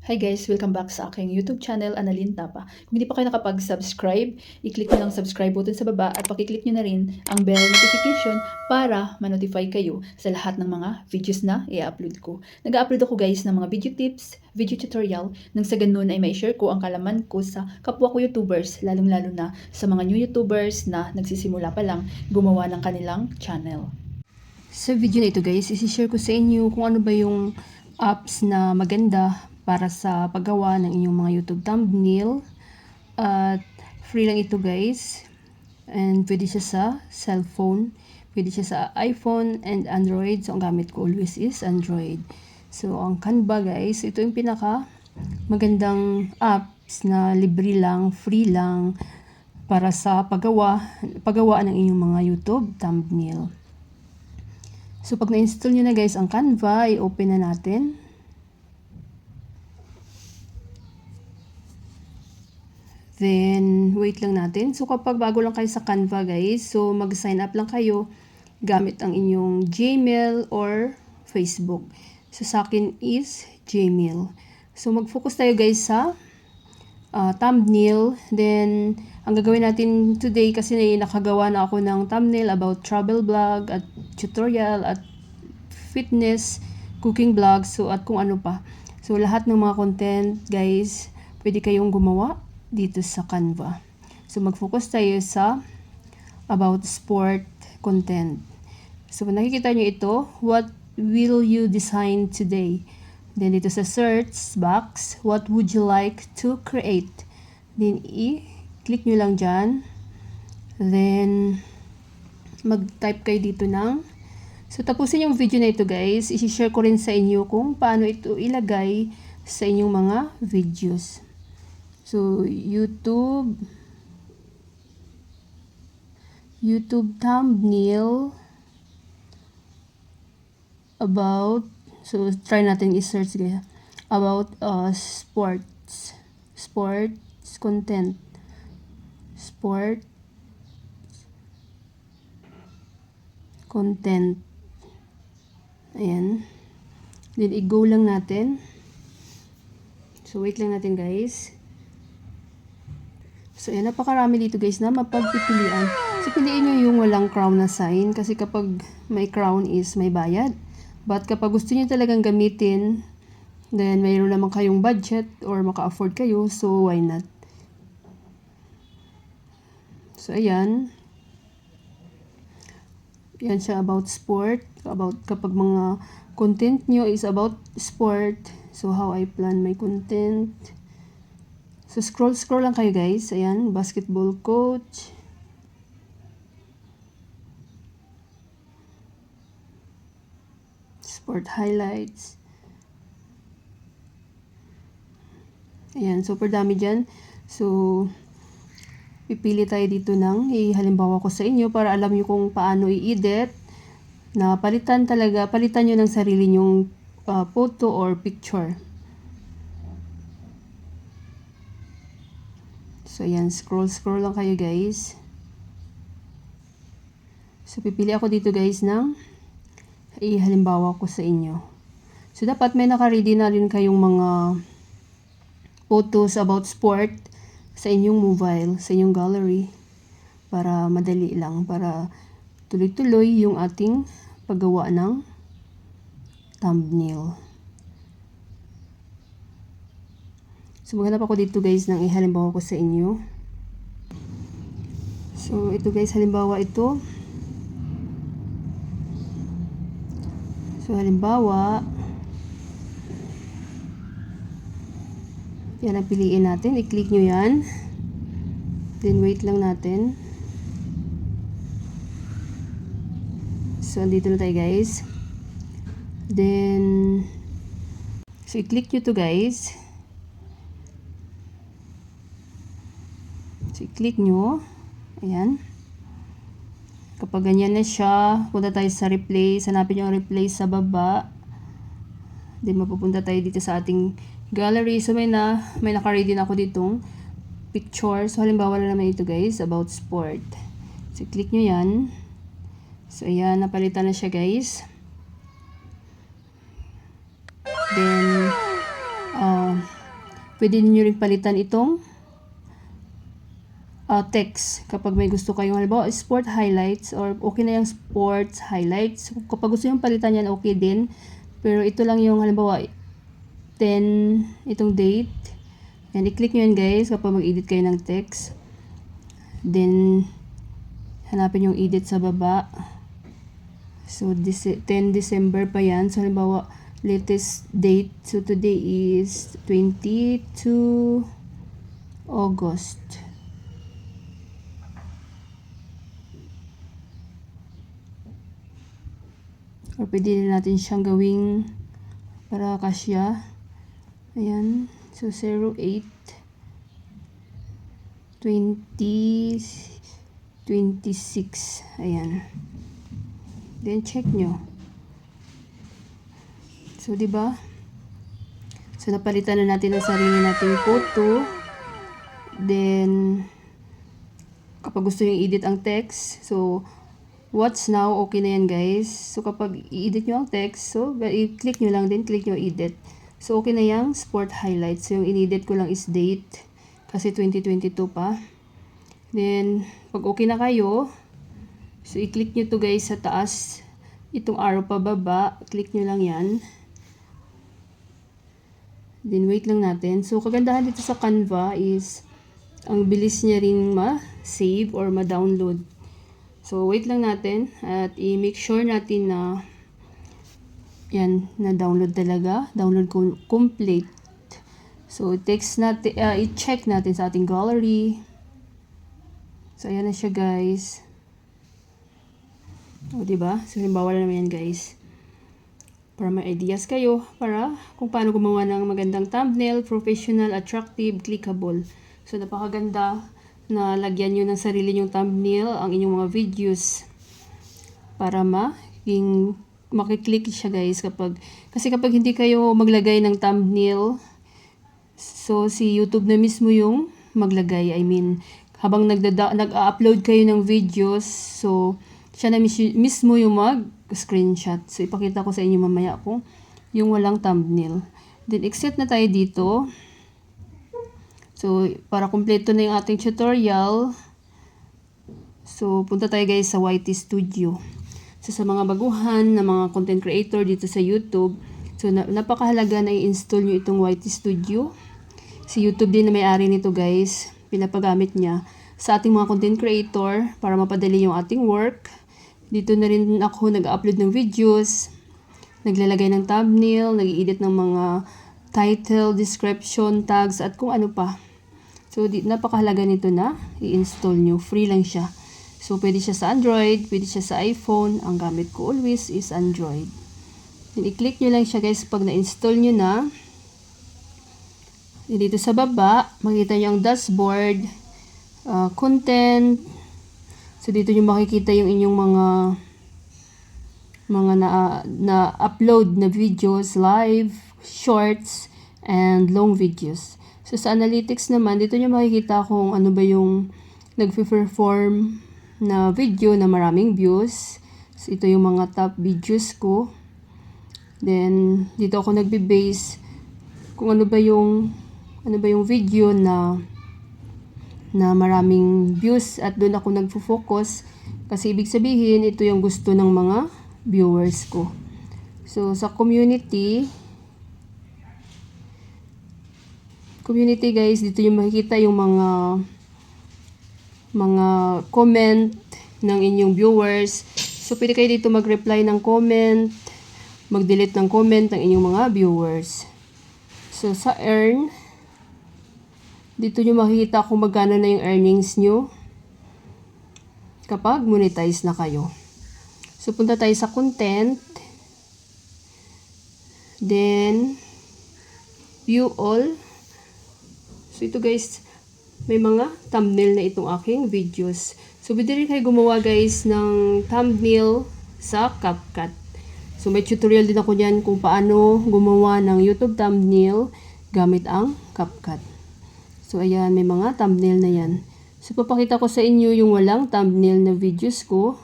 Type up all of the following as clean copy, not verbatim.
Hi guys! Welcome back sa aking YouTube channel, Annalyn Tapa. Kung hindi pa kayo nakapag-subscribe, i-click nyo lang subscribe button sa baba at pakiclick nyo na rin ang bell notification para ma-notify kayo sa lahat ng mga videos na i-upload ko. Nag-upload ako guys ng mga video tips, video tutorial, nang sa ganun ay may-share ko ang kalaman ko sa kapwa ko YouTubers, lalong-lalo na sa mga new YouTubers na nagsisimula pa lang gumawa ng kanilang channel. Sa video na ito guys, isi-share ko sa inyo kung ano ba yung apps na maganda para sa paggawa ng inyong mga YouTube thumbnail. At free lang ito guys. And pwede siya sa cellphone, pwede siya sa iPhone and Android. So ang gamit ko always is Android. So ang Canva guys, ito yung pinaka magandang apps na libre lang, free lang para sa paggawaan ng inyong mga YouTube thumbnail. So pag na-install nyo na guys ang Canva, i-open na natin. Then, wait lang natin. So, kapag bago lang kayo sa Canva, guys, so mag-sign up lang kayo gamit ang inyong Gmail or Facebook. So, sa akin is Gmail. So, mag-focus tayo, guys, sa thumbnail. Then, ang gagawin natin today, kasi nakagawa na ako ng thumbnail about travel vlog at tutorial at fitness, cooking vlog, so at kung ano pa. So, lahat ng mga content, guys, pwede kayong gumawa dito sa Canva. So, mag-focus tayo sa about sport content. So, nakikita nyo ito, what will you design today? Then, dito sa search box, what would you like to create? Then, i-click nyo lang dyan. Then, mag-type kayo dito ng so, tapusin yung video na ito guys. I-share ko rin sa inyo kung paano ito ilagay sa inyong mga videos. So, YouTube thumbnail about, so try natin i-search guys, about sports content, ayan, then i-go lang natin. So, wait lang natin guys. So, ayan, napakarami dito guys na mapagpipilian. So, piliin nyo yung walang crown na sign kasi kapag may crown is may bayad. But kapag gusto nyo talagang gamitin, then mayroon naman kayong budget or maka-afford kayo, so why not? So, ayan. Yan siya about sport. About kapag mga content nyo is about sport. So, how I plan my content. So, scroll lang kayo guys. Ayan, basketball coach. Sport highlights. Ayan, super dami dyan. So, pipili tayo dito ng halimbawa ko sa inyo para alam nyo kung paano i-edit. Na palitan nyo ng sarili nyong photo or picture. So, ayan, scroll lang kayo guys. So, pipili ako dito guys ng halimbawa ko sa inyo. So, dapat may naka-ready na rin kayong mga photos about sport sa inyong mobile, sa inyong gallery. Para madali lang, para tuloy-tuloy yung ating paggawa ng thumbnail. So, maghanap ako dito guys ng halimbawa ko sa inyo. So, ito guys, halimbawa ito. So, halimbawa, yan ang piliin natin. I-click nyo yan. Then, wait lang natin. So, andito na tayo guys. Then, so, i-click nyo to guys. So, i-click nyo. Ayan. Kapag ganyan na siya, punta tayo sa replay. Hanapin nyo ang replay sa baba. Then, mapupunta tayo dito sa ating gallery. So, may naka-ready na ako ditong picture. So, halimbawa na naman ito guys, about sport. So, i-click nyo yan. So, ayan, napalitan na siya guys. Then, pwede niyo rin palitan itong text kapag may gusto kayong halimbawa sport highlights or okay na yung sports highlights. Kapag gusto yung palitan yan, okay din. Pero ito lang yung halimbawa 10 itong date. Yan, i-click nyo yan guys kapag mag-edit kayo ng text. Then hanapin yung edit sa baba. So 10 December pa yan. So halimbawa latest date. So today is 22 August. Or pwede din natin siyang gawing para kasya. Ayan. So 08 2026. Ayan. Then check nyo. So diba? So napalitan na natin ang sarili nating photo. Then kapag gusto yung edit ang text, so what's now, okay na yan guys. So kapag i-edit nyo ang text, so i-click nyo lang din, click nyo edit. So okay na yung sport highlights. So yung in-edit ko lang is date kasi 2022 pa. Then pag okay na kayo, so i-click nyo to guys sa taas, itong arrow pababa, click nyo lang yan. Then wait lang natin. So kagandahan dito sa Canva is ang bilis niya rin ma-save or ma-download. So, wait lang natin at i-make sure natin na yan, na-download talaga. Download complete. So, i-check natin sa ating gallery. So, ayan na siya guys. O, diba? So, halimbawa na naman yan guys. Para may ideas kayo para kung paano gumawa ng magandang thumbnail, professional, attractive, clickable. So, napakaganda na lagyan nyo ng sarili nyong thumbnail ang inyong mga videos para makiklik siya guys kasi kapag hindi kayo maglagay ng thumbnail, so si YouTube na mismo yung maglagay. I mean, habang nag-upload kayo ng videos, so siya na mismo yung mag-screenshot. So ipakita ko sa inyo mamaya kung yung walang thumbnail. Then exit na tayo dito. So, para kumpleto na yung ating tutorial, so punta tayo guys sa YT Studio. So, sa mga baguhan na mga content creator dito sa YouTube, so napakahalaga na i-install nyo itong YT Studio. Si YouTube din na may-ari nito guys, pinapagamit niya sa ating mga content creator para mapadali yung ating work. Dito na rin ako nag-upload ng videos, naglalagay ng thumbnail, nag-edit ng mga title, description, tags, at kung ano pa. So, napakahalaga nito na i-install nyo. Free lang siya. So, pwede siya sa Android, pwede siya sa iPhone. Ang gamit ko always is Android. Then, i-click nyo lang siya guys pag na-install nyo na. Then, dito sa baba, makikita nyo ang dashboard, content. So, dito nyo makikita yung inyong mga na-upload na videos, live, shorts, and long videos. So, sa analytics naman, dito nyo makikita kung ano ba yung nag-perform na video na maraming views. So, ito yung mga top videos ko. Then, dito ako nagbe-base kung ano ba yung video na maraming views at doon ako nagfo-focus kasi ibig sabihin, ito yung gusto ng mga viewers ko. So, sa community guys, dito yung makikita yung mga comment ng inyong viewers. So, pwede kayo dito mag-reply ng comment, mag-delete ng comment ng inyong mga viewers. So, sa earn, dito nyo makikita kung magkano na yung earnings nyo kapag monetize na kayo. So, punta tayo sa content. Then, view all. So, ito guys, may mga thumbnail na itong aking videos. So, pwede rin kayo gumawa guys ng thumbnail sa CapCut. So, may tutorial din ako dyan kung paano gumawa ng YouTube thumbnail gamit ang CapCut. So, ayan, may mga thumbnail na yan. So, papakita ko sa inyo yung walang thumbnail na videos ko.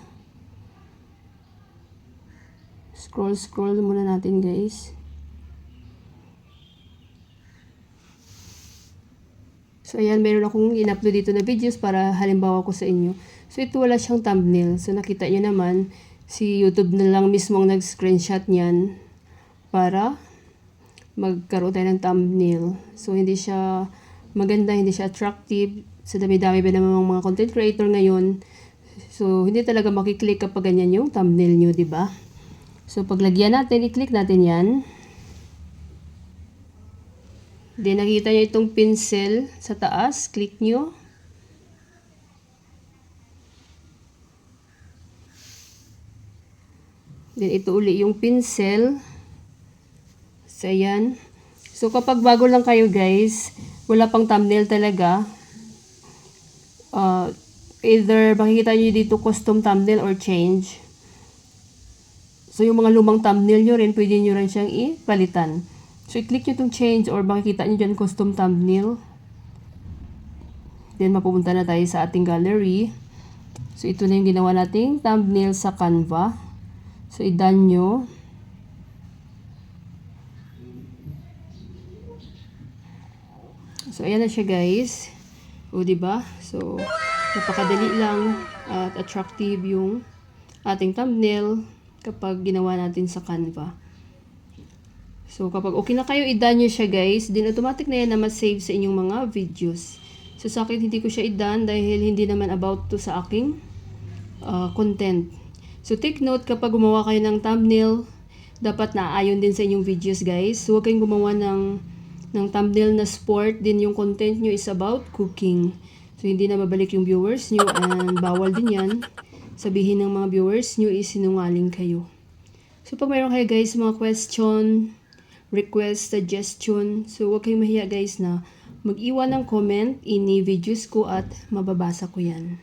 Scroll muna natin guys. So, ayan, meron akong in-upload dito na videos para halimbawa ko sa inyo. So, ito wala siyang thumbnail. So, nakita nyo naman, si YouTube na lang mismo ang nag-screenshot niyan para magkaroon tayo ng thumbnail. So, hindi siya maganda, hindi siya attractive. Sa dami-dami ba naman mga content creator ngayon. So, hindi talaga makiklik kapag ganyan yung thumbnail nyo, di ba? So, paglagyan natin, i-click natin yan. Then, nakita nyo itong pencil sa taas. Click nyo. Then, ito uli yung pencil. So, ayan. So, kapag bago lang kayo guys, wala pang thumbnail talaga. Either makikita nyo dito custom thumbnail or change. So, yung mga lumang thumbnail nyo rin, pwede nyo rin siyang ipalitan. So, i-click nyo itong change or makikita nyo dyan custom thumbnail. Then, mapupunta na tayo sa ating gallery. So, ito na yung ginawa nating thumbnail sa Canva. So, i-done nyo. So, ayan na siya guys. O, diba? So, napakadali lang at attractive yung ating thumbnail kapag ginawa natin sa Canva. So, kapag okay na kayo, i-done nyo siya guys. Then, automatic na yan na ma-save sa inyong mga videos. So, sa akin, hindi ko siya i-done dahil hindi naman about to sa aking content. So, take note kapag gumawa kayo ng thumbnail, dapat naaayon din sa inyong videos guys. So, huwag kayong gumawa ng thumbnail na sport. Din yung content nyo is about cooking. So, hindi na babalik yung viewers nyo and bawal din yan. Sabihin ng mga viewers nyo is sinungaling kayo. So, pag mayroon kayo guys mga question, request, suggestion, so huwag kayong mahiya guys na mag-iwan ng comment ini videos ko at mababasa ko yan.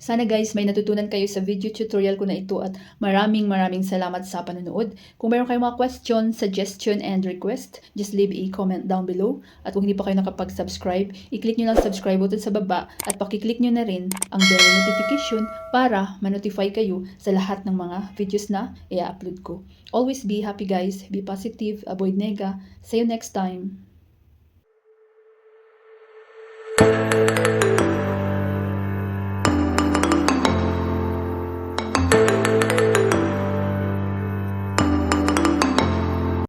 Sana guys may natutunan kayo sa video tutorial ko na ito at maraming salamat sa panonood. Kung mayroon kayong mga question, suggestion, and request, just leave a comment down below. At kung hindi pa kayo nakapag-subscribe, i-click nyo lang subscribe button sa baba at pakiclick nyo na rin ang bell notification para ma-notify kayo sa lahat ng mga videos na i-upload ko. Always be happy guys, be positive, avoid nega. See you next time.